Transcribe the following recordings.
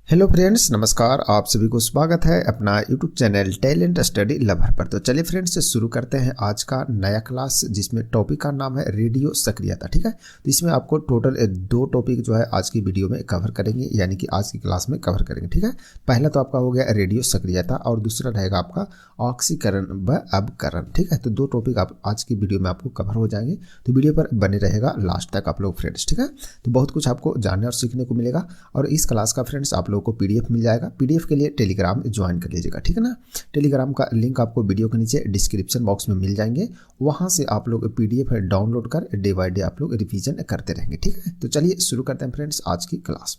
Hello friends, नमस्कार। आप सभी को स्वागत है अपना YouTube channel talent study lover पर। तो चलिए फ्रेंड्स, शुरू करते हैं आज का नया क्लास, जिसमें टॉपिक का नाम है रेडियो सक्रियता। ठीक है, तो इसमें आपको टोटल 2 टॉपिक जो है आज की वीडियो में कवर करेंगे, यानी कि आज की क्लास में कवर करेंगे। ठीक है, पहला तो आपका हो गया रेडियो सक्रियता और दूसरा रहेगा आपका ऑक्सीकरण व अवकरण। ठीक है, तो 2 टॉपिक आप आज की वीडियो में आपको कवर हो जाएंगे, तो वीडियो पर बने रहेगा लास्ट तक आप लोग फ्रेंड्स। ठीक है, तो बहुत कुछ आपको जानने और सीखने को मिलेगा। और इस क्लास का फ्रेंड्स आप को पीडीएफ मिल जाएगा। पीडीएफ के लिए टेलीग्राम ज्वाइन कर लीजिएगा। ठीक है ना, टेलीग्राम का लिंक आपको वीडियो के नीचे डिस्क्रिप्शन बॉक्स में मिल जाएंगे। वहां से आप लोग पीडीएफ डाउनलोड कर डे बाय डे आप लोग रिवीजन करते रहेंगे। ठीक है, तो चलिए शुरू करते हैं फ्रेंड्स आज की क्लास।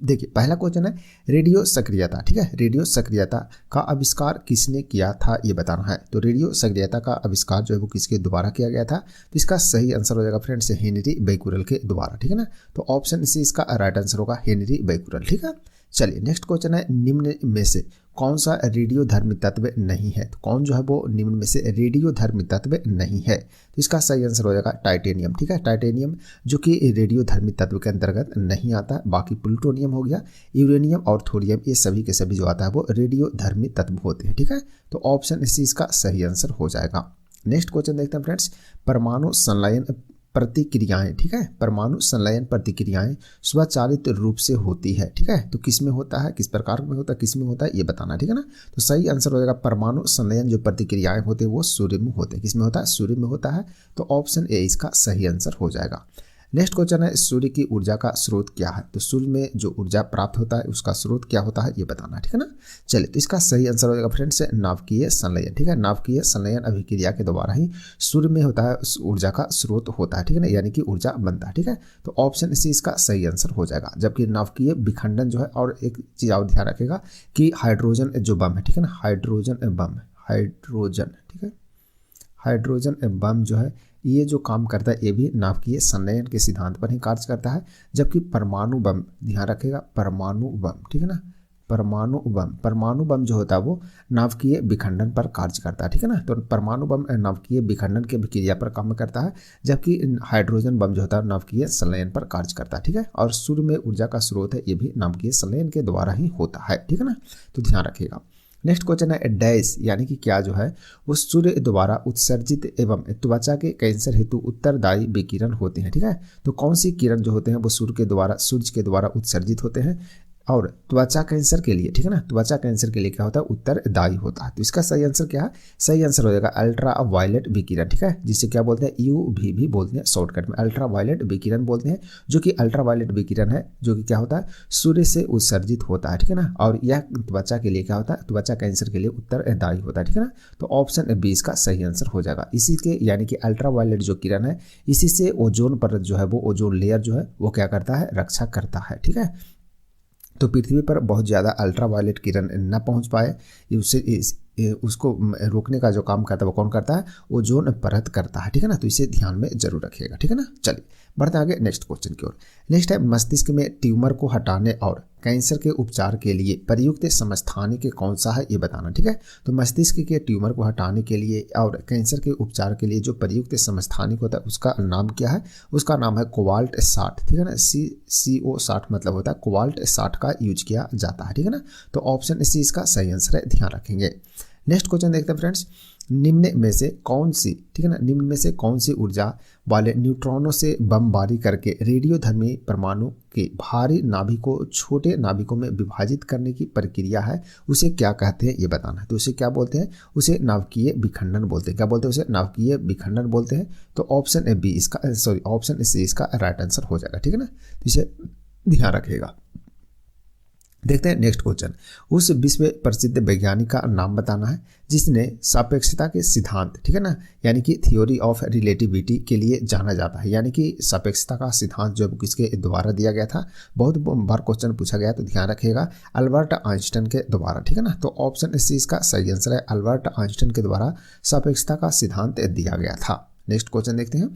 देखिए, पहला क्वेश्चन है रेडियो सक्रियता। ठीक है, रेडियो सक्रियता का आविष्कार किसने किया था ये बताना है। तो रेडियो सक्रियता का आविष्कार जो है वो किसके द्वारा किया गया था। तो इसका सही आंसर हो जाएगा फ्रेंड्स हेनरी बैकुरल के द्वारा। ठीक है ना, तो ऑप्शन सी इसका राइट आंसर होगा हेनरी बैकुरल। ठीक है, चलिए नेक्स्ट क्वेश्चन है निम्न में से कौन सा रेडियो धर्मी तत्व नहीं है। तो कौन जो है वो निम्न में से रेडियो धर्मी तत्व नहीं है। तो इसका सही आंसर हो जाएगा टाइटेनियम। ठीक है, टाइटेनियम जो कि रेडियो धर्मी तत्व के अंतर्गत नहीं आता। बाकी प्लूटोनियम हो गया, यूरेनियम और थोरियम, ये सभी के सभी जो आता है वो रेडियो धर्मी तत्व होते हैं। ठीक है, तो ऑप्शन सी इसका सही आंसर हो जाएगा। नेक्स्ट क्वेश्चन देखते हैं फ्रेंड्स, परमाणु संलयन प्रतिक्रियाएं। ठीक है, परमाणु संलयन प्रतिक्रियाएं स्वचालित रूप से होती है। ठीक है, तो किस में होता है, किस प्रकार में होता है, किस में होता है ये बताना। ठीक है ना, तो सही आंसर हो जाएगा परमाणु संलयन जो प्रतिक्रियाएं होते हैं वो सूर्य में होते हैं। किस में होता है, सूर्य में होता है। तो ऑप्शन ए इसका सही आंसर हो जाएगा। नेक्स्ट क्वेश्चन है सूर्य की ऊर्जा का स्रोत क्या है। तो सूर्य में जो ऊर्जा प्राप्त होता है उसका स्रोत क्या होता है ये बताना। ठीक है ना, चलिए तो इसका सही आंसर हो जाएगा फ्रेंड्स नाभिकीय संलयन। ठीक है, नाभिकीय संलयन अभिक्रिया के द्वारा ही सूर्य में होता है ऊर्जा का स्रोत होता है। ठीक है ना, यानी कि ऊर्जा बनता है। ठीक है, तो ऑप्शन सी इसका सही आंसर हो जाएगा। जबकि नाभिकीय विखंडन जो है, और एक चीज और ध्यान रखेगा कि हाइड्रोजन जो बम है, ठीक है ना, हाइड्रोजन बम, हाइड्रोजन, ठीक है, हाइड्रोजन बम जो है ये जो काम करता है ये भी नाभिकीय संलयन के सिद्धांत पर ही कार्य करता है। जबकि परमाणु बम, ध्यान रखेगा, परमाणु बम, ठीक है ना, परमाणु बम जो होता है वो नाभिकीय विखंडन पर कार्य करता है। ठीक है ना, तो परमाणु बम नाभिकीय विखंडन के क्रिया पर काम करता है, जबकि हाइड्रोजन बम जो होता है नाभिकीय संलयन पर कार्य करता है। ठीक है, और सूर्य में ऊर्जा का स्रोत है ये भी नाभिकीय संलयन के द्वारा ही होता है। ठीक है ना, तो ध्यान रखिएगा। नेक्स्ट क्वेश्चन है डैश, यानी कि क्या जो है वो सूर्य द्वारा उत्सर्जित एवं त्वचा के कैंसर हेतु उत्तरदायी विकिरण होते हैं। ठीक है, तो कौन सी किरण जो होते हैं वो सूर्य के द्वारा उत्सर्जित होते हैं और त्वचा कैंसर के लिए, ठीक है ना, त्वचा कैंसर के लिए क्या होता है, उत्तरदायी होता है। तो इसका सही आंसर क्या है, सही आंसर हो जाएगा अल्ट्रा वायलेट विकिरण। ठीक है, जिसे क्या बोलते हैं, यूवी भी बोलते हैं, शॉर्टकट में अल्ट्रा वायलेट विकिरण बोलते हैं। जो कि अल्ट्रा वायलेट विकिरण है जो कि क्या होता है, सूर्य से उत्सर्जित होता है। ठीक है ना, और यह त्वचा के लिए क्या होता है, त्वचा कैंसर के लिए उत्तरदायी होता है। ठीक है ना, तो ऑप्शन बी इसका सही आंसर हो जाएगा। इसी के यानी कि अल्ट्रा वायलेट जो किरण है, इसी से ओजोन परत जो है वो ओजोन लेयर जो है वो क्या करता है, रक्षा करता है। ठीक है, तो पृथ्वी पर बहुत ज़्यादा अल्ट्रा वायलेट किरण न पहुंच पाए, उसको रोकने का जो काम करता है वो कौन करता है, ओजोन परत करता है। ठीक है ना, तो इसे ध्यान में जरूर रखिएगा। ठीक है ना, चलिए बढ़ते आगे नेक्स्ट क्वेश्चन की ओर। नेक्स्ट है मस्तिष्क में ट्यूमर को हटाने और कैंसर के उपचार के लिए प्रयुक्त समस्थानिक कौन सा है ये बताना। ठीक है, तो मस्तिष्क के ट्यूमर को हटाने के लिए और कैंसर के उपचार के लिए जो प्रयुक्त समस्थानिक होता है उसका नाम क्या है, उसका नाम है कोबाल्ट 60। ठीक है ना, CO60 मतलब होता है कोबाल्ट 60 का यूज किया जाता है। ठीक है ना, तो ऑप्शन सी इसका सही आंसर है, ध्यान रखेंगे। नेक्स्ट क्वेश्चन देखते हैं फ्रेंड्स, निम्न में से कौन सी, ठीक है ना, निम्न में से कौन सी ऊर्जा वाले न्यूट्रॉनों से बमबारी करके रेडियोधर्मी परमाणु के भारी नाभिक को छोटे नाभिकों में विभाजित करने की प्रक्रिया है, उसे क्या कहते हैं ये बताना है। तो उसे क्या बोलते हैं, उसे नाभिकीय विखंडन बोलते हैं। क्या बोलते हैं, उसे नाभिकीय विखंडन बोलते हैं। तो ऑप्शन बी इसका ऑप्शन सी इसका राइट आंसर हो जाएगा। ठीक है ना, तो इसे ध्यान रखिएगा। देखते हैं नेक्स्ट क्वेश्चन, उस विश्व प्रसिद्ध वैज्ञानिक का नाम बताना है जिसने सापेक्षता के सिद्धांत, ठीक है ना, यानी कि थ्योरी ऑफ रिलेटिविटी के लिए जाना जाता है। यानी कि सापेक्षता का सिद्धांत जो किसके द्वारा दिया गया था, बहुत बार क्वेश्चन पूछा गया, तो ध्यान रखिएगा अल्बर्ट आइंस्टाइन के द्वारा। ठीक है ना, तो ऑप्शन सी इसका सही आंसर है, अल्बर्ट आइंस्टाइन के द्वारा सापेक्षता का सिद्धांत दिया गया था। नेक्स्ट क्वेश्चन देखते हैं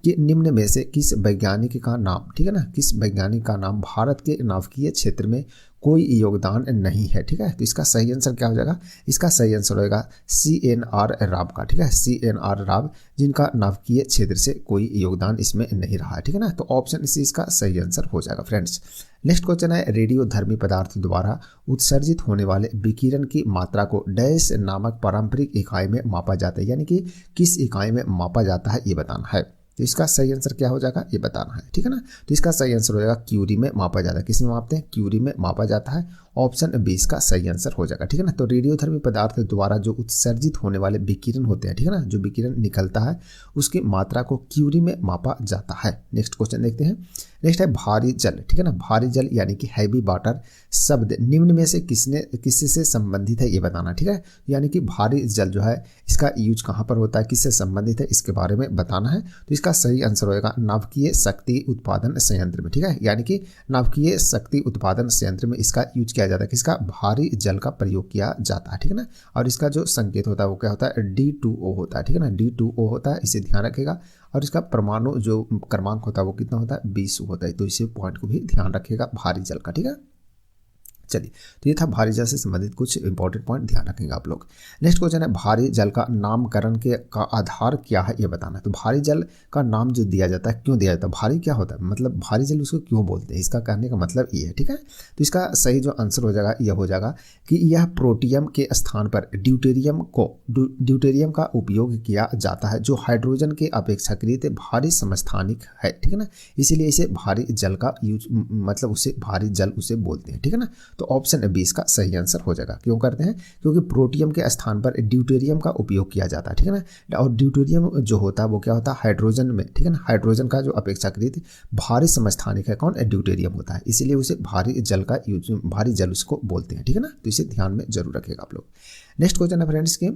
कि निम्न में से किस वैज्ञानिक का नाम, ठीक है ना, किस वैज्ञानिक का नाम भारत के नाभिकीय क्षेत्र में कोई योगदान नहीं है, ठीक है। तो इसका सही आंसर क्या हो जाएगा, इसका सही आंसर होगा CNR राव का, ठीक है, CNR राव, जिनका नाभिकीय क्षेत्र से कोई योगदान इसमें नहीं रहा है, ठीक है ना। तो ऑप्शन सी इसका सही आंसर हो जाएगा फ्रेंड्स। नेक्स्ट क्वेश्चन है, रेडियोधर्मी पदार्थ द्वारा उत्सर्जित होने वाले विकिरण की मात्रा को डैश नामक पारंपरिक इकाई में मापा जाता है, यानी कि किस इकाई में मापा जाता है ये बताना है। तो इसका सही आंसर क्या हो जाएगा ये बताना है, ठीक है ना। तो इसका सही आंसर हो जाएगा क्यूरी में मापा जाता है। किस में मापते हैं, क्यूरी में मापा जाता है। ऑप्शन बी इसका सही आंसर हो जाएगा, ठीक है ना। तो रेडियोधर्मी पदार्थ द्वारा जो उत्सर्जित होने वाले विकिरण होते हैं, ठीक है ना, जो विकिरण निकलता है उसकी मात्रा को क्यूरी में मापा जाता है। नेक्स्ट क्वेश्चन देखते हैं। नेक्स्ट है भारी जल, ठीक है ना। भारी जल यानी कि हैवी वाटर शब्द निम्न में से किससे संबंधित है ये बताना, ठीक है। यानी कि भारी जल जो है इसका यूज कहाँ पर होता है, किससे संबंधित है, इसके बारे में बताना है। तो इसका सही आंसर होगा नाभिकीय शक्ति उत्पादन संयंत्र में, ठीक है। यानी कि नाभिकीय शक्ति उत्पादन संयंत्र में इसका यूज किया जाता है, किसका, भारी जल का प्रयोग किया जाता है, ठीक है ना। और इसका जो संकेत होता है वो क्या होता है, D2O होता है, ठीक है ना, D2O होता है, इसे ध्यान रखेगा। और इसका परमाणु जो क्रमांक होता है वो कितना होता है, 20 होता है। तो इसे पॉइंट को भी ध्यान रखिएगा भारी जल का, ठीक है। चलिए, तो ये था भारी जल से संबंधित कुछ इंपॉर्टेंट पॉइंट, ध्यान रखेंगे आप लोग। नेक्स्ट क्वेश्चन है, भारी जल का नामकरण का आधार क्या है ये बताना है। तो भारी जल का नाम जो दिया जाता है, क्यों दिया जाता है, भारी क्या होता है, मतलब भारी जल उसको क्यों बोलते हैं, इसका कहने का मतलब ये है, ठीक है। तो इसका सही जो आंसर हो जाएगा यह हो जाएगा कि यह प्रोटियम के स्थान पर ड्यूटेरियम का उपयोग किया जाता है, जो हाइड्रोजन के अपेक्षाकृत भारी समस्थानिक है, ठीक है ना। इसीलिए इसे भारी जल का यूज, मतलब उसे भारी जल उसे बोलते हैं, ठीक है ना। तो ऑप्शन बी इसका सही आंसर हो जाएगा। क्यों करते हैं, क्योंकि प्रोटियम के स्थान पर ड्यूटेरियम का उपयोग किया जाता है, ठीक है ना। और ड्यूटेरियम जो होता है वो क्या होता है, हाइड्रोजन में, ठीक है ना, हाइड्रोजन का जो अपेक्षाकृत भारी समस्थानिक है कौन, ड्यूटेरियम होता है, इसीलिए उसे भारी जल का यूज, भारी जल उसको बोलते हैं, ठीक है ना। तो इसे ध्यान में जरूर रखिएगा आप लोग। नेक्स्ट क्वेश्चन है फ्रेंड्स के,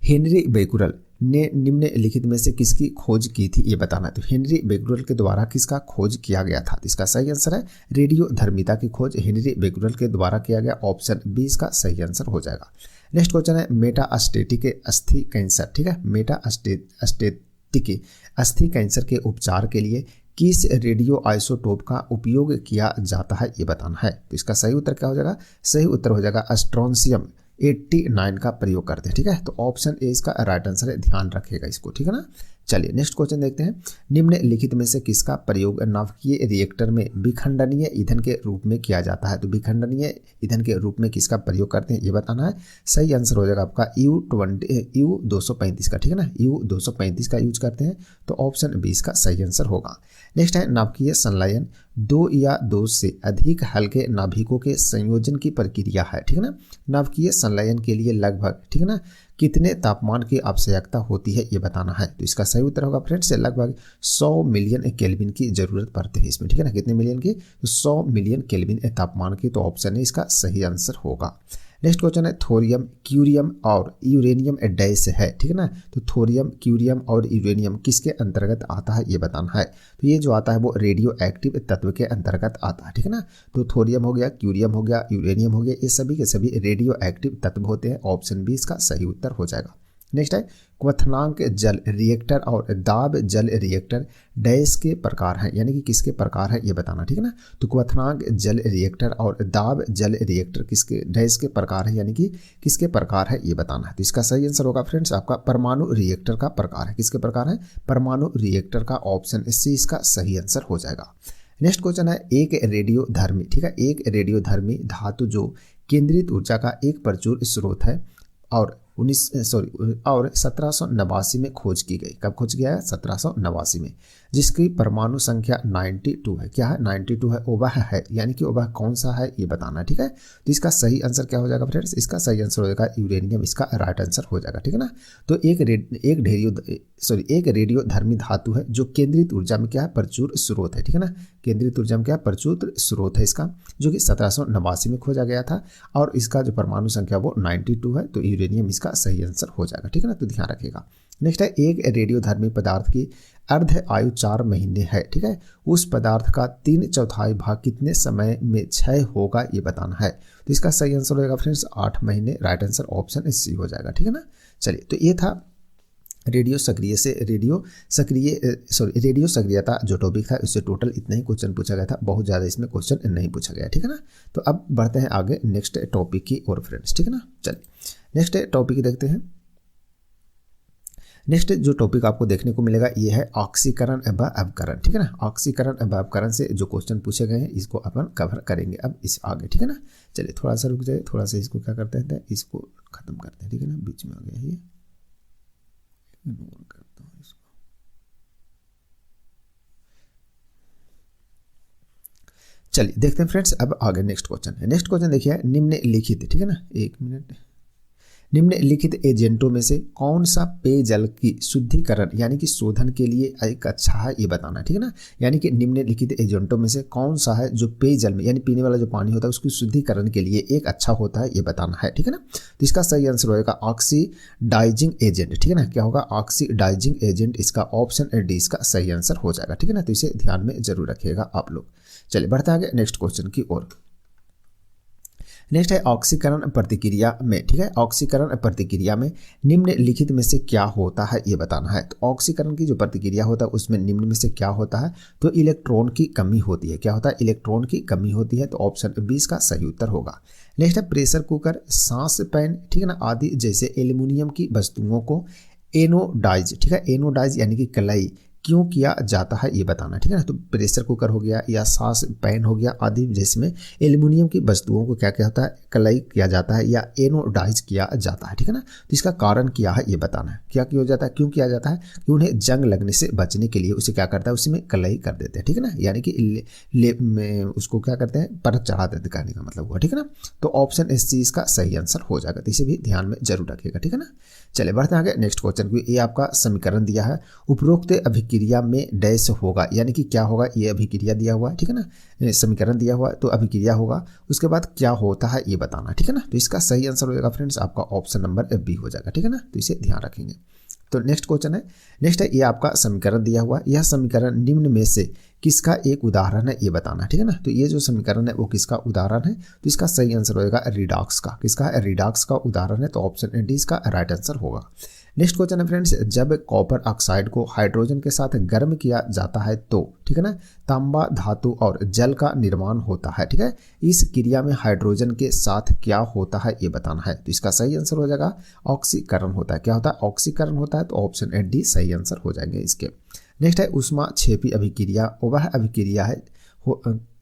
हेनरी बेकुरल ने निम्नलिखित में से किसकी खोज की थी ये बताना है। तो हेनरी बेकुरल के द्वारा किसका खोज किया गया था। तो इसका सही आंसर है रेडियोधर्मिता की खोज हेनरी बेकुरल के द्वारा किया गया। ऑप्शन बी इसका सही आंसर हो जाएगा। नेक्स्ट क्वेश्चन है, मेटास्टेटिक अस्थि कैंसर, ठीक है, मेटास्टेटिक अस्थि कैंसर के उपचार के लिए किस रेडियो आइसोटोप का उपयोग किया जाता है ये बताना है। तो इसका सही उत्तर क्या हो जाएगा, सही उत्तर हो जाएगा स्ट्रोंशियम 89 का प्रयोग करते हैं, ठीक है। तो ऑप्शन ए इसका राइट आंसर है, ध्यान रखिएगा इसको, ठीक है ना। चलिए नेक्स्ट क्वेश्चन देखते हैं, निम्नलिखित में से किसका प्रयोग नाभिकीय रिएक्टर में विखंडनीय ईंधन के रूप में किया जाता है। तो विखंडनीय ईंधन के रूप में किसका प्रयोग करते हैं ये बताना है। सही आंसर हो जाएगा आपका U235 का, ठीक है ना, U235 का यूज करते हैं। तो ऑप्शन बी इसका सही आंसर होगा। नेक्स्ट है, नाभिकीय संलयन 2 या 2 से अधिक हल्के नाभिकों के संयोजन की प्रक्रिया है, ठीक है ना। नाभिकीय संलयन के लिए लगभग, ठीक है ना, कितने तापमान की आवश्यकता होती है ये बताना है। तो इसका सही उत्तर होगा फ्रेंड्स लगभग 100 मिलियन केल्विन की जरूरत पड़ती है इसमें, ठीक है ना। कितने मिलियन की, तो 100 मिलियन केल्विन तापमान की। तो ऑप्शन है इसका सही आंसर होगा। नेक्स्ट क्वेश्चन है, थोरियम, क्यूरियम और यूरेनियम डैश है, ठीक है ना। तो थोरियम, क्यूरियम और यूरेनियम किसके अंतर्गत आता है ये बताना है। तो ये जो आता है वो रेडियो एक्टिव तत्व के अंतर्गत आता है, ठीक है ना। तो थोरियम हो गया, क्यूरियम हो गया, यूरेनियम हो गया, ये सभी के सभी रेडियो एक्टिव तत्व होते हैं। ऑप्शन बी इसका सही उत्तर हो जाएगा। नेक्स्ट है, क्वथनांक जल रिएक्टर और दाब जल रिएक्टर डैश के प्रकार हैं, यानी कि किसके प्रकार है ये बताना, ठीक है ना। तो क्वथनांक जल रिएक्टर और दाब जल रिएक्टर किसके डैश के प्रकार है, यानी कि किसके प्रकार है ये बताना है। तो इसका सही आंसर होगा फ्रेंड्स आपका परमाणु रिएक्टर का प्रकार है। किसके प्रकार है, परमाणु रिएक्टर का। ऑप्शन सी इसका सही आंसर हो जाएगा। नेक्स्ट क्वेश्चन है, एक रेडियोधर्मी, ठीक है, एक रेडियोधर्मी धातु जो केंद्रित ऊर्जा का एक प्रचुर स्रोत है और 1789 में खोज की गई। कब खोज किया है, 1789 में, जिसकी परमाणु संख्या 92 है। क्या है, 92 है। वह है, यानी कि वह कौन सा है ये बताना है, ठीक है। तो इसका सही आंसर क्या हो जाएगा फ्रेंड्स, इसका सही आंसर हो जाएगा यूरेनियम, इसका राइट आंसर हो जाएगा, ठीक है ना। तो एक रेडियोधर्मी धातु है जो केंद्रित ऊर्जा में क्या है, प्रचुर स्रोत है, ठीक है ना। केंद्रित ऊर्जा में क्या है, प्रचुर स्रोत है इसका, जो कि 1789 में खोजा गया था और इसका जो परमाणु संख्या वो 92 है। तो यूरेनियम इसका सही आंसर हो जाएगा, ठीक है ना। तो ध्यान रखिएगा। नेक्स्ट है, एक रेडियोधर्मी पदार्थ की अर्ध आयु 4 महीने है, ठीक है। उस पदार्थ का 3/4 भाग कितने समय में क्षय होगा ये बताना है। तो इसका सही आंसर होगा फ्रेंड्स 8 महीने। राइट आंसर ऑप्शन सी हो जाएगा, ठीक है ना। चलिए, तो ये था रेडियो सक्रियता जो टॉपिक था उससे टोटल इतना ही क्वेश्चन पूछा गया था, बहुत ज़्यादा इसमें क्वेश्चन नहीं पूछा गया, ठीक है ना। तो अब बढ़ते हैं आगे नेक्स्ट टॉपिक की ओर फ्रेंड्स, ठीक है ना। चलिए नेक्स्ट टॉपिक देखते हैं। नेक्स्ट जो टॉपिक आपको देखने को मिलेगा ये है ऑक्सीकरण एवं अवकरण, ठीक है ना। ऑक्सीकरण एवं अवकरण से जो क्वेश्चन पूछे गए हैं इसको अपन कवर करेंगे अब इस आगे, ठीक है ना। चलिए थोड़ा सा रुक जाइए, थोड़ा सा इसको क्या करते हैं, इसको खत्म करते हैं, ठीक है ना। बीच में आ गया ये, इग्नोर करता हूँ इसको। चलिए देखते हैं फ्रेंड्स, अब आगे नेक्स्ट क्वेश्चन है। नेक्स्ट क्वेश्चन देखिए, निम्नलिखित, ठीक है ना, एक मिनट, निम्नलिखित एजेंटों में से कौन सा पेयजल की शुद्धिकरण यानी कि शोधन के लिए एक अच्छा है ये बताना, ठीक है ना। यानी कि निम्नलिखित एजेंटों में से कौन सा है जो पेयजल में यानी पीने वाला जो पानी होता है उसकी शुद्धिकरण के लिए एक अच्छा होता है ये बताना है, ठीक है ना। तो इसका सही आंसर होगा ऑक्सीडाइजिंग एजेंट, ठीक है ना। क्या होगा, ऑक्सीडाइजिंग एजेंट, इसका ऑप्शन डी इसका सही आंसर हो जाएगा, ठीक है ना। तो इसे ध्यान में जरूर रखिएगा आप लोग। चलिए बढ़ते आगे नेक्स्ट क्वेश्चन की ओर। नेक्स्ट है ऑक्सीकरण प्रतिक्रिया में, ठीक है। ऑक्सीकरण प्रतिक्रिया में निम्नलिखित में से क्या होता है ये बताना है। तो ऑक्सीकरण की जो प्रतिक्रिया होता है उसमें निम्न में से क्या होता है, तो इलेक्ट्रॉन की कमी होती है। क्या होता है, इलेक्ट्रॉन की कमी होती है, तो ऑप्शन बी इसका सही उत्तर होगा। नेक्स्ट है प्रेशर कुकर, सांस पैन, ठीक है ना, आदि जैसे एल्यूमिनियम की वस्तुओं को एनोडाइज, ठीक है, एनोडाइज यानी कि कलाई क्यों किया जाता है ये बताना, ठीक है ना। तो प्रेशर कुकर हो गया या सांस पैन हो गया आदि जिसमें एल्यूमिनियम की वस्तुओं को क्या होता है, कलाई किया जाता है या एनोडाइज किया जाता है, ठीक है ना। तो इसका कारण क्या है ये बताना है। क्या किया जाता है, क्यों किया जाता है, कि उन्हें जंग लगने से बचने के लिए उसे क्या करता है, उसी में कलाई कर देते हैं, ठीक है ना। यानी कि उसको क्या करते हैं, परत चढ़ा देते, कहने का मतलब हुआ, ठीक है ना। तो ऑप्शन एस सी इसका सही आंसर हो जाएगा, तो इसे भी ध्यान में जरूर रखिएगा, ठीक है ना। चलिए बढ़ते हैं आगे नेक्स्ट क्वेश्चन को। ये आपका समीकरण दिया है, उपरोक्त अभिक्रिया में डैश होगा, यानी कि क्या होगा, ये अभिक्रिया दिया हुआ है, ठीक है ना, समीकरण दिया हुआ है तो अभिक्रिया होगा, उसके बाद क्या होता है ये बताना, ठीक है ना। तो इसका सही आंसर होगा फ्रेंड्स आपका ऑप्शन नंबर बी हो जाएगा, ठीक है ना। तो इसे ध्यान रखेंगे। तो नेक्स्ट क्वेश्चन है, नेक्स्ट है ये आपका समीकरण दिया हुआ, यह समीकरण निम्न में से किसका एक उदाहरण है ये बताना, ठीक है ना। तो ये जो समीकरण है वो किसका उदाहरण है, तो इसका सही आंसर होगा रिडॉक्स का। किसका है, रिडॉक्स का उदाहरण है, तो ऑप्शन डी इसका राइट आंसर होगा। नेक्स्ट क्वेश्चन है फ्रेंड्स, जब कॉपर ऑक्साइड को हाइड्रोजन के साथ गर्म किया जाता है तो, ठीक है ना, तांबा धातु और जल का निर्माण होता है, ठीक है। इस क्रिया में हाइड्रोजन के साथ क्या होता है ये बताना है। तो इसका सही आंसर हो जाएगा ऑक्सीकरण होता है। क्या होता है, ऑक्सीकरण होता है, तो ऑप्शन डी सही आंसर हो जाएंगे इसके। नेक्स्ट है उष्मा क्षेपी अभिक्रिया, वह अभिक्रिया है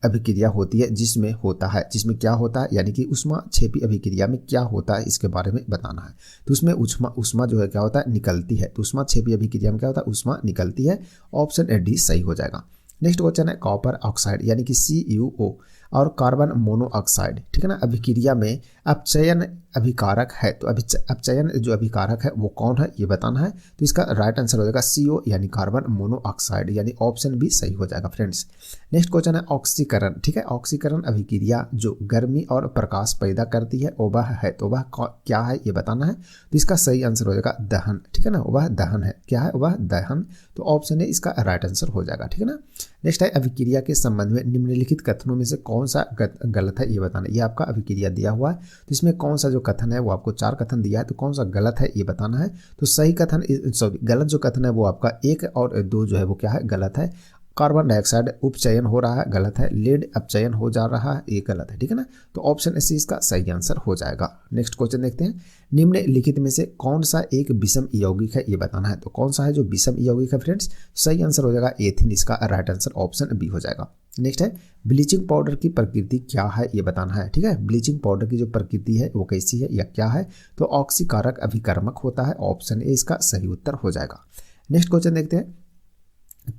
अभिक्रिया होती है जिसमें होता है, जिसमें क्या होता है, यानी कि उष्मा क्षेपी अभिक्रिया में क्या होता है इसके बारे में बताना है। तो उसमें उष्मा जो है क्या होता है, निकलती है। तो उष्मा क्षेपी अभिक्रिया में क्या होता है, उष्मा निकलती है, ऑप्शन डी सही हो जाएगा। नेक्स्ट क्वेश्चन है कॉपर ऑक्साइड यानी कि CuO और कार्बन मोनोऑक्साइड, ठीक है ना, अभिक्रिया में अपचयन अभिकारक है। तो अपचयन जो अभिकारक है वो कौन है ये बताना है। तो इसका राइट आंसर हो जाएगा CO यानी कार्बन मोनोऑक्साइड, यानी ऑप्शन बी सही हो जाएगा फ्रेंड्स। नेक्स्ट क्वेश्चन है ऑक्सीकरण, ठीक है, ऑक्सीकरण अभिक्रिया जो गर्मी और प्रकाश पैदा करती है वह है, तो वह क्या है ये बताना है। तो इसका सही आंसर हो जाएगा दहन, ठीक है ना, वह दहन है। क्या है, वह दहन, तो ऑप्शन है इसका राइट आंसर हो जाएगा, ठीक है ना। नेक्स्ट है अभिक्रिया के संबंध में निम्नलिखित कथनों में से कौन सा गलत है ये बताना। ये आपका अभिक्रिया दिया हुआ है, तो इसमें कौन सा जो कथन है वो आपको 4 कथन दिया है, तो कौन सा गलत है ये बताना है। तो सही कथन, सॉरी गलत जो कथन है वो आपका 1 और 2 जो है वो क्या है, गलत है। कार्बन डाइऑक्साइड उपचयन हो रहा है, गलत है। लीड अपचयन हो जा रहा है, ये गलत है, ठीक है ना। तो ऑप्शन सी इसका सही आंसर हो जाएगा। नेक्स्ट क्वेश्चन देखते हैं, निम्नलिखित में से कौन सा एक विषम यौगिक है ये बताना है। तो कौन सा है जो विषम यौगिक है फ्रेंड्स, सही आंसर हो जाएगा एथिन, इसका राइट आंसर ऑप्शन बी हो जाएगा। नेक्स्ट है ब्लीचिंग पाउडर की प्रकृति क्या है ये बताना है, ठीक है। ब्लीचिंग पाउडर की जो प्रकृति है वो कैसी है या क्या है, तो ऑक्सीकारक अभिकर्मक होता है, ऑप्शन ए इसका सही उत्तर हो जाएगा। नेक्स्ट क्वेश्चन देखते हैं,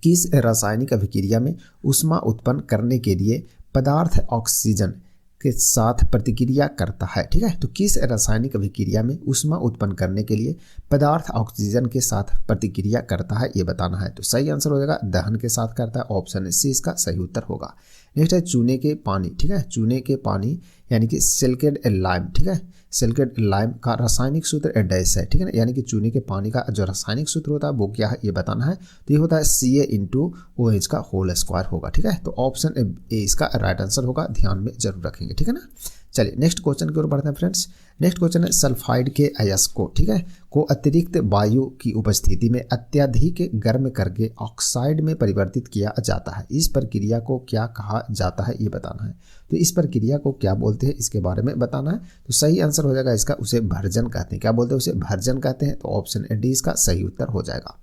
किस रासायनिक अभिक्रिया में ऊष्मा उत्पन्न करने के लिए पदार्थ ऑक्सीजन के साथ प्रतिक्रिया करता है, ठीक है। तो किस रासायनिक अभिक्रिया में ऊष्मा उत्पन्न करने के लिए पदार्थ ऑक्सीजन के साथ प्रतिक्रिया करता है ये बताना है। तो सही आंसर हो जाएगा दहन के साथ करता है, ऑप्शन सी इसका सही उत्तर होगा। नेक्स्ट है चूने के पानी, ठीक है, चूने के पानी यानी कि सिलिकेट लाइम, ठीक है, सिलिकेट लाइम का रासायनिक सूत्र डैश है, ठीक है ना, यानी कि चूने के पानी का जो रासायनिक सूत्र होता है वो क्या है ये बताना है। तो ये होता है Ca का होल स्क्वायर होगा, ठीक है। तो ऑप्शन ए इसका राइट आंसर होगा, ध्यान में जरूर रखेंगे, ठीक है ना। चलिए नेक्स्ट क्वेश्चन की ओर बढ़ते हैं फ्रेंड्स। नेक्स्ट क्वेश्चन है सल्फाइड के अयस्क ठीक है को अतिरिक्त वायु की उपस्थिति में अत्यधिक गर्म करके ऑक्साइड में परिवर्तित किया जाता है। इस प्रक्रिया को क्या कहा जाता है ये बताना है। तो इस प्रक्रिया को क्या बोलते हैं इसके बारे में बताना है। तो सही आंसर हो जाएगा इसका, उसे भर्जन कहते हैं। क्या बोलते हैं? उसे भर्जन कहते हैं। तो ऑप्शन डी इसका सही उत्तर हो जाएगा।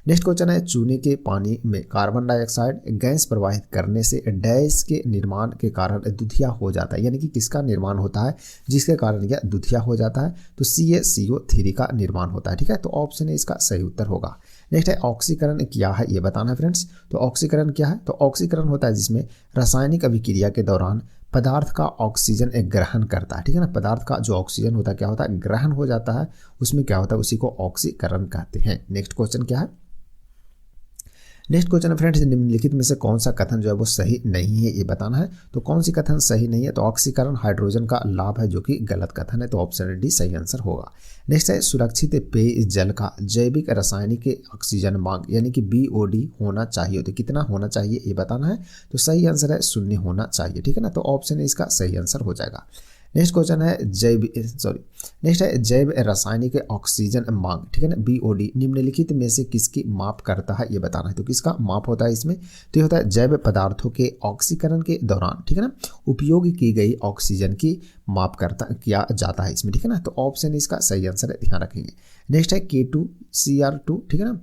नेक्स्ट क्वेश्चन है चूने के पानी में कार्बन डाइऑक्साइड गैस प्रवाहित करने से डैश के निर्माण के कारण दुधिया हो जाता है। यानी कि किसका निर्माण होता है जिसके कारण यह दुधिया हो जाता है? तो CaCO3 का निर्माण होता है। ठीक है, तो ऑप्शन ए इसका सही उत्तर होगा। नेक्स्ट है ऑक्सीकरण क्या है ये बताना है फ्रेंड्स। तो ऑक्सीकरण क्या है? तो ऑक्सीकरण होता है जिसमें रासायनिक अभिक्रिया के दौरान पदार्थ का ऑक्सीजन एक ग्रहण करता है। ठीक है ना, पदार्थ का जो ऑक्सीजन होता है क्या होता है? ग्रहण हो जाता है, उसमें क्या होता है? उसी को ऑक्सीकरण कहते हैं। नेक्स्ट क्वेश्चन क्या है? नेक्स्ट क्वेश्चन है फ्रेंड्स निम्नलिखित में से कौन सा कथन जो है वो सही नहीं है ये बताना है। तो कौन सी कथन सही नहीं है? तो ऑक्सीकरण हाइड्रोजन का लाभ है जो कि गलत कथन है। तो ऑप्शन डी सही आंसर होगा। नेक्स्ट है सुरक्षित पेय जल का जैविक रासायनिक ऑक्सीजन मांग यानी कि BOD होना चाहिए। तो कितना होना चाहिए ये बताना है। तो सही आंसर है 0 होना चाहिए। ठीक है ना, तो ऑप्शन इसका सही आंसर हो जाएगा। नेक्स्ट क्वेश्चन है नेक्स्ट है जैव रासायनिक ऑक्सीजन मांग। ठीक है ना, BOD निम्नलिखित में से किसकी माप करता है ये बताना है। तो किसका माप होता है इसमें? तो ये होता है जैव पदार्थों के ऑक्सीकरण के दौरान ठीक है ना उपयोग की गई ऑक्सीजन की माप किया जाता है इसमें। ठीक है ना, तो ऑप्शन इसका सही आंसर है, ध्यान रखेंगे। नेक्स्ट है K2Cr2 ठीक है ना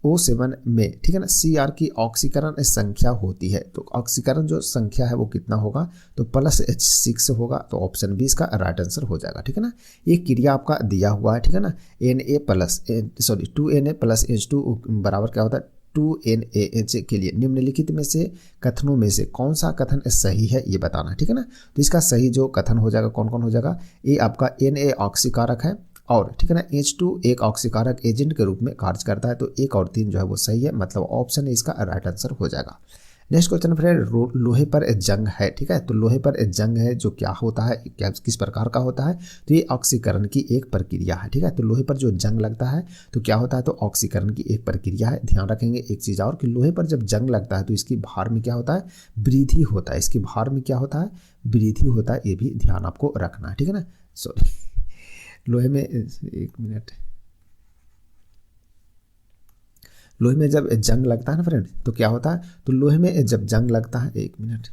O7 में ठीक है ना Cr की ऑक्सीकरण संख्या होती है। तो ऑक्सीकरण जो संख्या है वो कितना होगा? तो +H6 होगा। तो ऑप्शन बी इसका राइट आंसर हो जाएगा। ठीक है ना, ये क्रिया आपका दिया हुआ है। ठीक है ना 2Na+H2 बराबर क्या होता है? 2NaH के लिए निम्नलिखित में से कथनों में से कौन सा कथन सही है ये बताना है। ठीक है ना, तो इसका सही जो कथन हो जाएगा कौन कौन हो जाएगा? ये आपका Na ऑक्सीकारक है और ठीक है ना H2 एक ऑक्सीकारक एजेंट के रूप में कार्य करता है। तो 1 और 3 जो है वो सही है, मतलब ऑप्शन इसका राइट आंसर हो जाएगा। नेक्स्ट क्वेश्चन फ्रेंड लोहे पर जंग है। ठीक है, तो लोहे पर जंग है जो क्या होता है, क्या किस प्रकार का होता है? तो ये ऑक्सीकरण की एक प्रक्रिया है। ठीक है, तो लोहे पर जो जंग लगता है तो क्या होता है? तो ऑक्सीकरण की एक प्रक्रिया है। ध्यान रखेंगे एक चीज़ और कि लोहे पर जब जंग लगता है तो इसकी भार में क्या होता है? वृद्धि होता है। इसकी भार में क्या होता है? वृद्धि होता है। ये भी ध्यान आपको रखना है। ठीक है ना, सॉरी लोहे में एक मिनट लोहे में जब जंग लगता है ना फ्रेंड तो क्या होता है? तो लोहे में जब जंग लगता है एक मिनट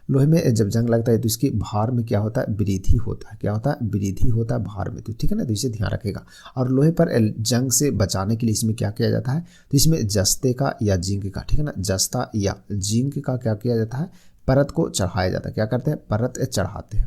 लोहे में जब जंग लगता है तो इसकी भार में क्या होता है? वृद्धि होता है। क्या होता है? वृद्धि होता है भार में। तो ठीक है ना, तो इसे ध्यान रखेगा। और लोहे पर जंग से बचाने के लिए इसमें क्या किया जाता है? तो इसमें जस्ते का या जिंक का ठीक है ना जस्ता या जिंक का क्या किया जाता है? परत को चढ़ाया जाता है। क्या करते हैं? परत चढ़ाते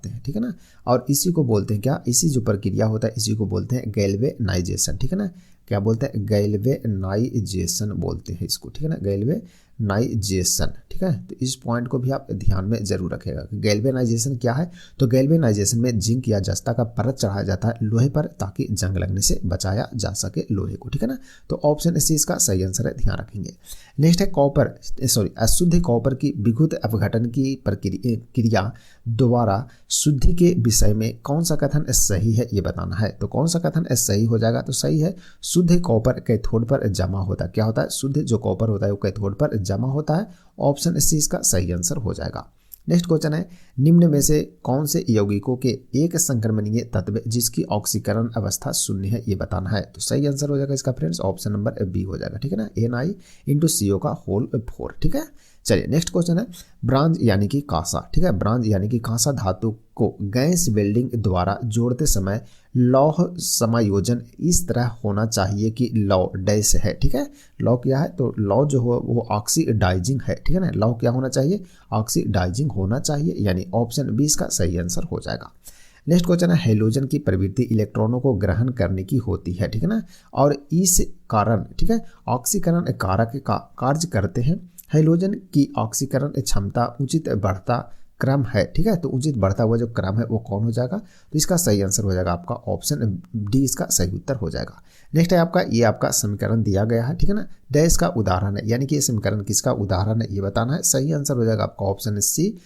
हैं। ठीक है ना, और इसी को बोलते हैं क्या? इसी जो प्रक्रिया होता है इसी को बोलते हैं गैल्वेनाइजेशन। ठीक है ना, क्या बोलते हैं? गैल्वेनाइजेशन बोलते हैं इसको। ठीक है ना, गैल्वेनाइजेशन। ठीक है, तो इस पॉइंट को भी आप ध्यान में जरूर रखेगा। गैल्वेनाइजेशन क्या है? तो गैल्वेनाइजेशन में जिंक या जस्ता का परत चढ़ाया जाता है लोहे पर ताकि जंग लगने से बचाया जा सके लोहे को। ठीक है ना, तो ऑप्शन सी इसका सही आंसर है, ध्यान रखेंगे। नेक्स्ट है अशुद्ध कॉपर की विद्युत अपघटन की क्रिया दोबारा शुद्धि के विषय में कौन सा कथन सही है ये बताना है। तो कौन सा कथन सही हो जाएगा? तो सही है शुद्ध कॉपर कैथोड पर जमा होता है। क्या होता है? शुद्ध जो कॉपर होता है वो कैथोड पर जमा होता है। ऑप्शन सी इसका सही आंसर हो जाएगा। नेक्स्ट क्वेश्चन है निम्न में से कौन से यौगिकों के एक संक्रमणीय तत्व जिसकी ऑक्सीकरण अवस्था 0 है ये बताना है। तो सही आंसर हो जाएगा इसका फ्रेंड्स ऑप्शन नंबर बी हो जाएगा। ठीक है ना Na/CO4। ठीक है, चलिए नेक्स्ट क्वेश्चन है ब्रांज यानी कि कांसा। ठीक है, ब्रांज यानी कि कांसा धातु को गैस वेल्डिंग द्वारा जोड़ते समय लौह समायोजन इस तरह होना चाहिए कि लौ डैश है। ठीक है, लौ क्या है? तो लौ जो हो वो ऑक्सीडाइजिंग है। ठीक है ना, लौ क्या होना चाहिए? ऑक्सीडाइजिंग होना चाहिए, यानी ऑप्शन बी इसका सही आंसर हो जाएगा। नेक्स्ट क्वेश्चन है हैलोजन की प्रवृत्ति इलेक्ट्रॉनों को ग्रहण करने की होती है। ठीक है ना, और इस कारण ठीक है ऑक्सीकरण कारक का कार्य करते हैं। हैलोजन की ऑक्सीकरण क्षमता उचित बढ़ता क्रम है। ठीक है, तो उचित बढ़ता हुआ जो क्रम है वो कौन हो जाएगा? तो इसका सही आंसर हो जाएगा आपका ऑप्शन डी इसका सही उत्तर हो जाएगा। नेक्स्ट है आपका समीकरण दिया गया है। ठीक है ना, डैश का उदाहरण है, यानी कि ये समीकरण किसका उदाहरण है ये बताना है। सही आंसर हो जाएगा आपका ऑप्शन सी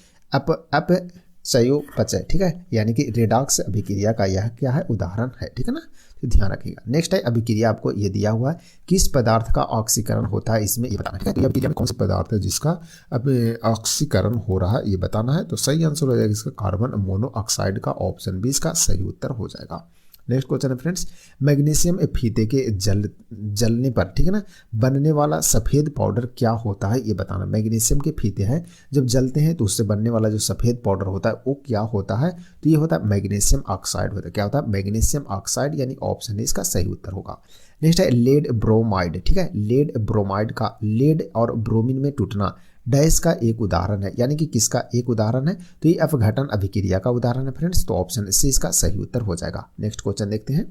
चयापचय, ठीक है, यानी कि रेडॉक्स अभिक्रिया का यह क्या है, उदाहरण है, ठीक है ना, तो ध्यान रखिएगा। नेक्स्ट है अभिक्रिया, आपको ये दिया हुआ है किस पदार्थ का ऑक्सीकरण होता है, इसमें ये बताना, ठीक है। तो अभिक्रिया में कौन सा पदार्थ है जिसका अब ऑक्सीकरण हो रहा है, ये बताना है। तो सही आंसर हो जाएगा इसका कार्बन मोनोऑक्साइड का, ऑप्शन बी इसका सही उत्तर हो जाएगा। नेक्स्ट क्वेश्चन है फ्रेंड्स, मैग्नीशियम फीते के जलने पर, ठीक है ना, बनने वाला सफ़ेद पाउडर क्या होता है, ये बताना। मैग्नीशियम के फीते हैं जब जलते हैं तो उससे बनने वाला जो सफ़ेद पाउडर होता है वो क्या होता है, तो ये होता है मैग्नीशियम ऑक्साइड होता है। क्या होता है, मैग्नीशियम ऑक्साइड, यानी ऑप्शन इसका सही उत्तर होगा। नेक्स्ट है लेड ब्रोमाइड, ठीक है, लेड ब्रोमाइड का लेड और ब्रोमीन में टूटना डैश का एक उदाहरण है, यानी कि किसका एक उदाहरण है, तो ये अपघटन अभिक्रिया का उदाहरण है फ्रेंड्स, तो ऑप्शन सी इसका सही उत्तर हो जाएगा। नेक्स्ट क्वेश्चन देखते हैं,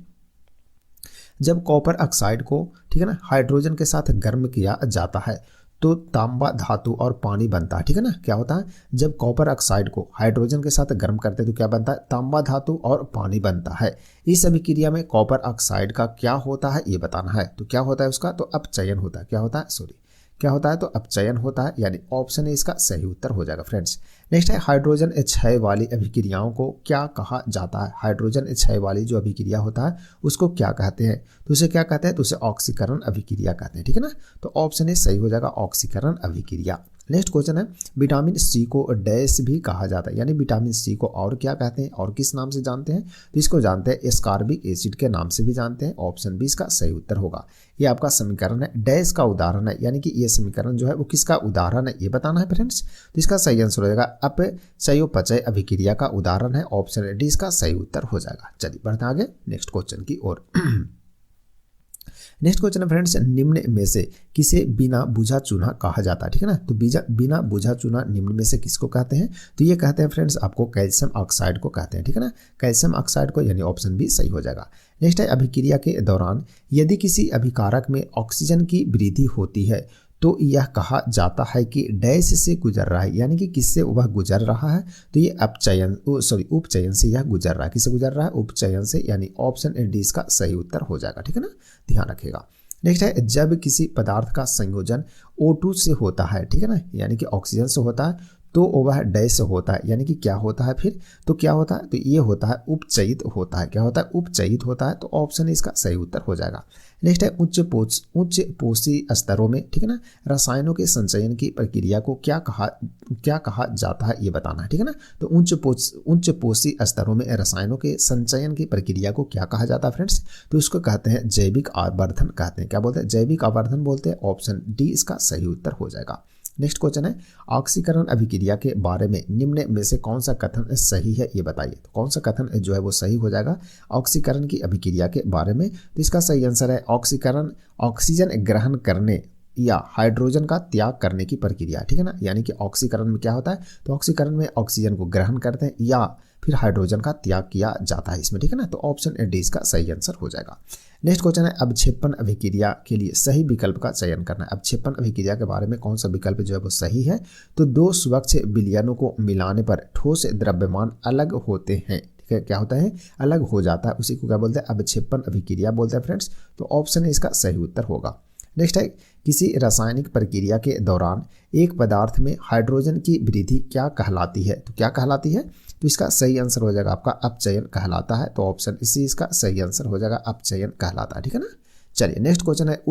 जब कॉपर ऑक्साइड को, ठीक है ना, हाइड्रोजन के साथ गर्म किया जाता है तो तांबा धातु और पानी बनता है, ठीक है ना। क्या होता है, जब कॉपर ऑक्साइड को हाइड्रोजन के साथ गर्म करते हैं तो क्या बनता है, तांबा धातु और पानी बनता है। इस अभिक्रिया में कॉपर ऑक्साइड का क्या होता है, ये बताना है। तो क्या होता है उसका, तो अपचयन होता है। क्या होता है, सॉरी, क्या होता है, तो अपचयन होता है, यानी ऑप्शन ए इसका सही उत्तर हो जाएगा फ्रेंड्स। नेक्स्ट है हाइड्रोजन क्षय वाली अभिक्रियाओं को क्या कहा जाता है। हाइड्रोजन क्षय वाली जो अभिक्रिया होता है उसको क्या कहते हैं, तो उसे क्या कहते हैं, तो उसे ऑक्सीकरण अभिक्रिया कहते हैं, ठीक है ना। तो ऑप्शन ए सही हो जाएगा, ऑक्सीकरण अभिक्रिया। नेक्स्ट क्वेश्चन है, विटामिन सी को डैश भी कहा जाता है, यानी विटामिन सी को और क्या कहते हैं, और किस नाम से जानते हैं, तो इसको जानते हैं एस्कॉर्बिक एसिड के नाम से भी जानते हैं। ऑप्शन बी इसका सही उत्तर होगा। ये आपका समीकरण है, डैश का उदाहरण है, यानी कि ये समीकरण जो है वो किसका उदाहरण है, ये बताना है फ्रेंड्स। तो इसका सही आंसर हो जाएगा अपचयोपचय अभिक्रिया का उदाहरण है, ऑप्शन डी इसका सही उत्तर हो जाएगा। चलिए बढ़ते आगे नेक्स्ट क्वेश्चन की ओर। नेक्स्ट क्वेश्चन है फ्रेंड्स, निम्न में से किसे बिना बुझा चूना कहा जाता है, ठीक है ना। तो बिना बुझा चूना निम्न में से किसको कहते हैं, तो ये कहते हैं फ्रेंड्स आपको कैल्शियम ऑक्साइड को कहते हैं, ठीक है ना, कैल्शियम ऑक्साइड को, यानी ऑप्शन बी सही हो जाएगा। नेक्स्ट है अभिक्रिया के दौरान यदि किसी अभिकारक में ऑक्सीजन की वृद्धि होती है तो यह कहा जाता है कि डैश से गुजर रहा है, यानी कि किससे वह गुजर रहा है, तो ये उपचयन से यह गुजर रहा है। किससे गुजर रहा है, उपचयन से, यानी ऑप्शन डी इसका सही उत्तर हो जाएगा, ठीक है ना, ध्यान रखिएगा। नेक्स्ट है जब किसी पदार्थ का संयोजन O2 से होता है, ठीक है ना, यानी कि ऑक्सीजन से होता है तो वह डैश होता है, यानी कि क्या होता है फिर, तो क्या होता है, तो ये होता है उपचयित होता है। क्या होता है, उपचयित होता है, तो ऑप्शन इसका सही उत्तर हो जाएगा। नेक्स्ट है उच्च पोषी स्तरों में, ठीक है ना, रसायनों के संचयन की प्रक्रिया को क्या कहा जाता है, ये बताना है, ठीक है ना। तो उच्च पोषी स्तरों में रसायनों के संचयन की प्रक्रिया को क्या कहा जाता है फ्रेंड्स, तो इसको कहते हैं जैविक आवर्धन कहते हैं। क्या बोलते हैं, जैविक आवर्धन बोलते हैं, ऑप्शन डी इसका सही उत्तर हो जाएगा। नेक्स्ट क्वेश्चन है, ऑक्सीकरण अभिक्रिया के बारे में निम्न में से कौन सा कथन सही है, ये बताइए। तो कौन सा कथन जो है वो सही हो जाएगा ऑक्सीकरण की अभिक्रिया के बारे में, तो इसका सही आंसर है ऑक्सीकरण ऑक्सीजन ग्रहण करने या हाइड्रोजन का त्याग करने की प्रक्रिया, ठीक है ना। यानी कि ऑक्सीकरण में क्या होता है, तो ऑक्सीकरण में ऑक्सीजन को ग्रहण करते हैं या फिर हाइड्रोजन का त्याग किया जाता है इसमें, ठीक है ना। तो ऑप्शन डी इसका सही आंसर हो जाएगा। नेक्स्ट क्वेश्चन है, अवक्षेपण अभिक्रिया के लिए सही विकल्प का चयन करना है। अवक्षेपण अभिक्रिया के बारे में कौन सा विकल्प जो है वो सही है, तो दो स्वच्छ विलयनों को मिलाने पर ठोस द्रव्यमान अलग होते हैं, ठीक है, क्या होता है, अलग हो जाता है, उसी को क्या बोलते हैं, अवक्षेपण अभिक्रिया बोलते हैं फ्रेंड्स। तो ऑप्शन इसका सही उत्तर होगा। नेक्स्ट है, किसी रासायनिक प्रक्रिया के दौरान एक पदार्थ में हाइड्रोजन की वृद्धि क्या कहलाती है, तो क्या कहलाती है, तो इसका सही आंसर हो जाएगा आपका अपचयन कहलाता है। तो ऑप्शन इसी इसका सही आंसर हो जाएगा, अपचयन कहलाता है, ठीक है ना। चलिए नेक्स्ट क्वेश्चन है,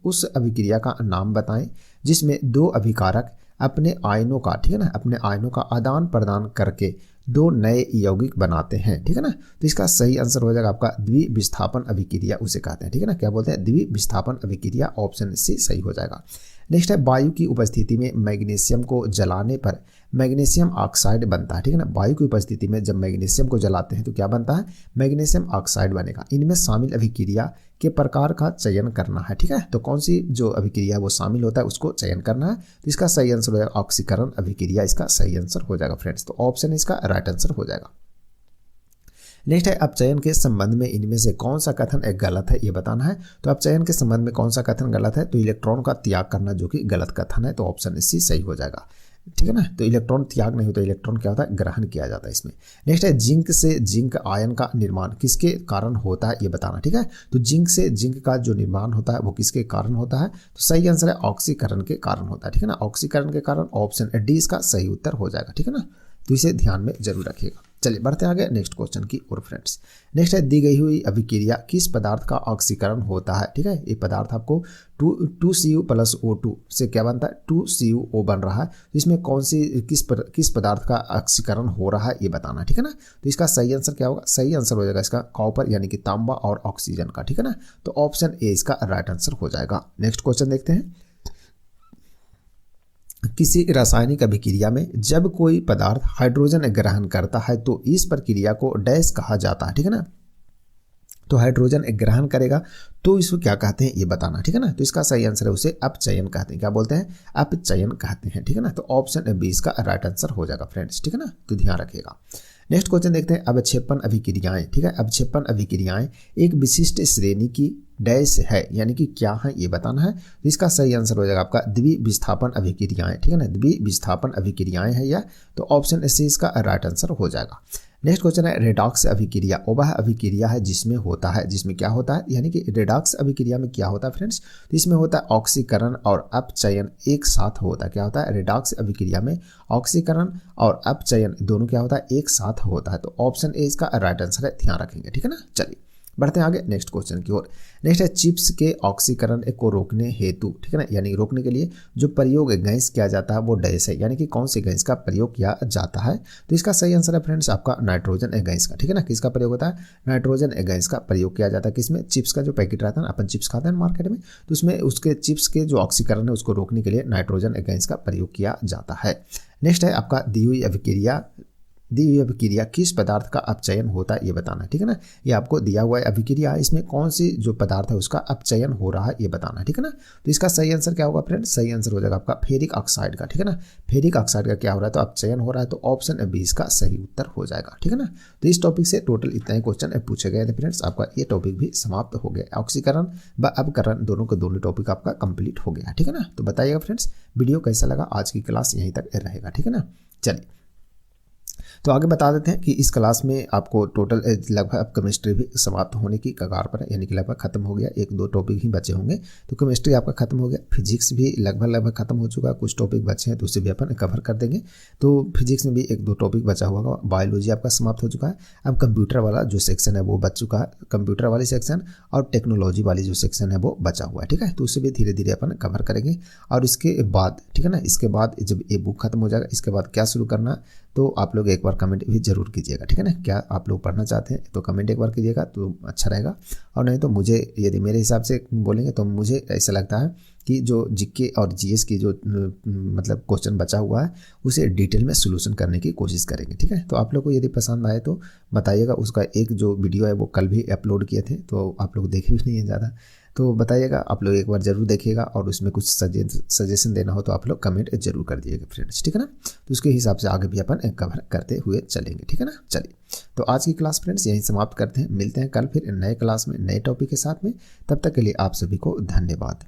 उस अभिक्रिया का नाम बताएं जिसमें दो अभिकारक अपने आयनों का, ठीक है ना, अपने आयनों का आदान प्रदान करके दो नए यौगिक बनाते हैं, ठीक है ना। तो इसका सही आंसर हो जाएगा आपका द्विविस्थापन अभिक्रिया उसे कहते हैं, ठीक है ना। क्या बोलते हैं, द्विविस्थापन अभिक्रिया, ऑप्शन सी सही हो जाएगा। नेक्स्ट है, वायु की उपस्थिति में मैग्नीशियम को जलाने पर मैग्नीशियम ऑक्साइड बनता है, ठीक है ना। वायु की उपस्थिति में जब मैग्नीशियम को जलाते हैं तो क्या बनता है, मैग्नीशियम ऑक्साइड बनेगा। इनमें शामिल अभिक्रिया के प्रकार का चयन करना है, ठीक है। तो कौन सी जो अभिक्रिया वो शामिल होता है उसको चयन करना है, तो इसका सही आंसर हो जाएगा ऑक्सीकरण अभिक्रिया, इसका सही आंसर हो जाएगा फ्रेंड्स। तो ऑप्शन इसका राइट आंसर हो जाएगा। नेक्स्ट है, अपचयन के संबंध में इनमें से कौन सा कथन गलत है, ये बताना है। तो अपचयन के संबंध में कौन सा कथन गलत है, तो इलेक्ट्रॉन का त्याग करना जो कि गलत कथन है, तो ऑप्शन सी सही हो जाएगा, ठीक है ना। तो इलेक्ट्रॉन त्याग नहीं होता, इलेक्ट्रॉन क्या होता है, ग्रहण किया जाता है इसमें। नेक्स्ट है, जिंक से जिंक आयन का निर्माण किसके कारण होता है, ये बताना, ठीक है। तो जिंक से जिंक का जो निर्माण होता है वो किसके कारण होता है, तो सही आंसर है ऑक्सीकरण के कारण होता है, ठीक है ना। ऑक्सीकरण के कारण, ऑप्शन डी इसका सही उत्तर हो जाएगा, ठीक है ना। तो इसे ध्यान में जरूर रखिएगा। चलिए बढ़ते आगे नेक्स्ट क्वेश्चन की ओर फ्रेंड्स। नेक्स्ट है, दी गई हुई अभिक्रिया किस पदार्थ का ऑक्सीकरण होता है। ठीक है, ये पदार्थ आपको 2Cu + O2 से क्या बनता है, 2CuO बन रहा है। तो इसमें कौन सी किस पदार्थ का ऑक्सीकरण हो रहा है ये बताना है। ठीक है ना, तो इसका सही आंसर क्या होगा, सही आंसर हो जाएगा इसका कॉपर यानी कि तांबा और ऑक्सीजन का। ठीक है ना, तो ऑप्शन ए इसका राइट आंसर हो जाएगा। नेक्स्ट क्वेश्चन देखते हैं, किसी रासायनिक अभिक्रिया में जब कोई पदार्थ हाइड्रोजन ग्रहण करता है तो इस प्रक्रिया को डैश कहा जाता है। ठीक है ना, तो हाइड्रोजन ग्रहण करेगा तो इसको क्या कहते हैं ये बताना। ठीक है ना, तो इसका सही आंसर है उसे अपचयन कहते हैं। क्या बोलते हैं, अपचयन कहते हैं। ठीक है ना, तो ऑप्शन बी इसका राइट आंसर हो जाएगा फ्रेंड्स। ठीक है ना, तो ध्यान रखिएगा। नेक्स्ट क्वेश्चन देखते हैं, अवक्षेपण अभिक्रियाएं। ठीक है, अवक्षेपण अभिक्रियाएं एक विशिष्ट श्रेणी की डैश है यानी कि क्या है ये बताना है। तो इसका सही आंसर हो जाएगा आपका द्विविस्थापन अभिक्रियाएं। ठीक है ना, द्विविस्थापन अभिक्रियाएं है यह, तो ऑप्शन सी इसका राइट आंसर हो जाएगा। नेक्स्ट क्वेश्चन है, रेडॉक्स अभिक्रिया वह अभिक्रिया है जिसमें होता है, जिसमें क्या होता है, यानी कि रेडॉक्स अभिक्रिया में क्या होता है फ्रेंड्स, तो इसमें होता है ऑक्सीकरण और अपचयन एक साथ होता है। क्या होता है, रेडॉक्स अभिक्रिया में ऑक्सीकरण और अपचयन दोनों क्या होता है, एक साथ होता है। तो ऑप्शन ए इसका राइट आंसर है, ध्यान रखेंगे। ठीक है ना, चलिए बढ़ते हैं आगे नेक्स्ट क्वेश्चन की ओर। नेक्स्ट है, चिप्स के ऑक्सीकरण को रोकने हेतु, ठीक है ना, यानी रोकने के लिए जो प्रयोग गैस किया जाता है वो डैश है, यानी कि कौन सी गैस का प्रयोग किया जाता है। तो इसका सही आंसर है फ्रेंड्स आपका नाइट्रोजन गैस का। ठीक है ना, किसका प्रयोग होता है, नाइट्रोजन गैस का प्रयोग किया जाता है। किसमें, चिप्स का जो पैकेट रहता है ना, अपन चिप्स खाते हैं मार्केट में, तो उसमें उसके चिप्स के जो ऑक्सीकरण है उसको रोकने के लिए नाइट्रोजन गैस का प्रयोग किया जाता है। नेक्स्ट है आपका, दी हुई अभिक्रिया किस पदार्थ का अपचयन होता है ये बताना है। ठीक है ना, ये आपको दिया हुआ है अभिक्रिया, इसमें कौन सी जो पदार्थ है उसका अपचयन हो रहा है ये बताना है। ठीक है ना, तो इसका सही आंसर क्या होगा फ्रेंड्स, सही आंसर हो जाएगा आपका फेरिक ऑक्साइड का। ठीक है ना, फेरिक ऑक्साइड का क्या हो रहा है, तो अपचयन हो रहा है, तो ऑप्शन बी इसका सही उत्तर हो जाएगा। ठीक है ना, तो इस टॉपिक से टोटल इतना ही क्वेश्चन पूछे गए थे फ्रेंड्स। आपका ये टॉपिक भी समाप्त हो गया, ऑक्सीकरण व अपकरण दोनों के दोनों टॉपिक आपका कंप्लीट हो गया। ठीक है ना, तो बताइएगा फ्रेंड्स वीडियो कैसा लगा, आज की क्लास यहीं तक रहेगा। ठीक है ना, चलिए तो आगे बता देते हैं कि इस क्लास में आपको टोटल लगभग अब केमिस्ट्री भी समाप्त होने की कगार पर है, यानी कि लगभग खत्म हो गया, एक दो टॉपिक ही बचे होंगे। तो केमिस्ट्री आपका खत्म हो गया, फिजिक्स भी लगभग खत्म हो चुका है, कुछ टॉपिक बचे हैं तो उसे भी अपन कवर कर देंगे। तो फिजिक्स में भी एक दो टॉपिक बचा हुआ होगा, बायोलॉजी आपका समाप्त हो चुका है। अब कंप्यूटर वाला जो सेक्शन है वो बच चुका है, कंप्यूटर वाली सेक्शन और टेक्नोलॉजी वाली जो सेक्शन है वो बचा हुआ है। ठीक है, तो उसे भी धीरे धीरे अपन कवर करेंगे। और इसके बाद, ठीक है ना, इसके बाद जब ये बुक खत्म हो जाएगा इसके बाद क्या शुरू करना, तो आप लोग एक बार कमेंट भी जरूर कीजिएगा। ठीक है ना, क्या आप लोग पढ़ना चाहते हैं तो कमेंट एक बार कीजिएगा तो अच्छा रहेगा। और नहीं तो मुझे, यदि मेरे हिसाब से बोलेंगे तो मुझे ऐसा लगता है कि जो जीके और जीएस की जो मतलब क्वेश्चन बचा हुआ है उसे डिटेल में सोल्यूशन करने की कोशिश करेंगे। ठीक है, तो आप लोग को यदि पसंद आए तो बताइएगा। उसका एक जो वीडियो है वो कल भी अपलोड किए थे तो आप लोग देखे भी नहीं है ज़्यादा, तो बताइएगा, आप लोग एक बार जरूर देखिएगा। और उसमें कुछ सजेशन देना हो तो आप लोग कमेंट जरूर कर दिएगा फ्रेंड्स। ठीक है ना, तो उसके हिसाब से आगे भी अपन कवर करते हुए चलेंगे। ठीक है ना, चलिए तो आज की क्लास फ्रेंड्स यहीं समाप्त करते हैं, मिलते हैं कल फिर नए क्लास में नए टॉपिक के साथ में। तब तक के लिए आप सभी को धन्यवाद।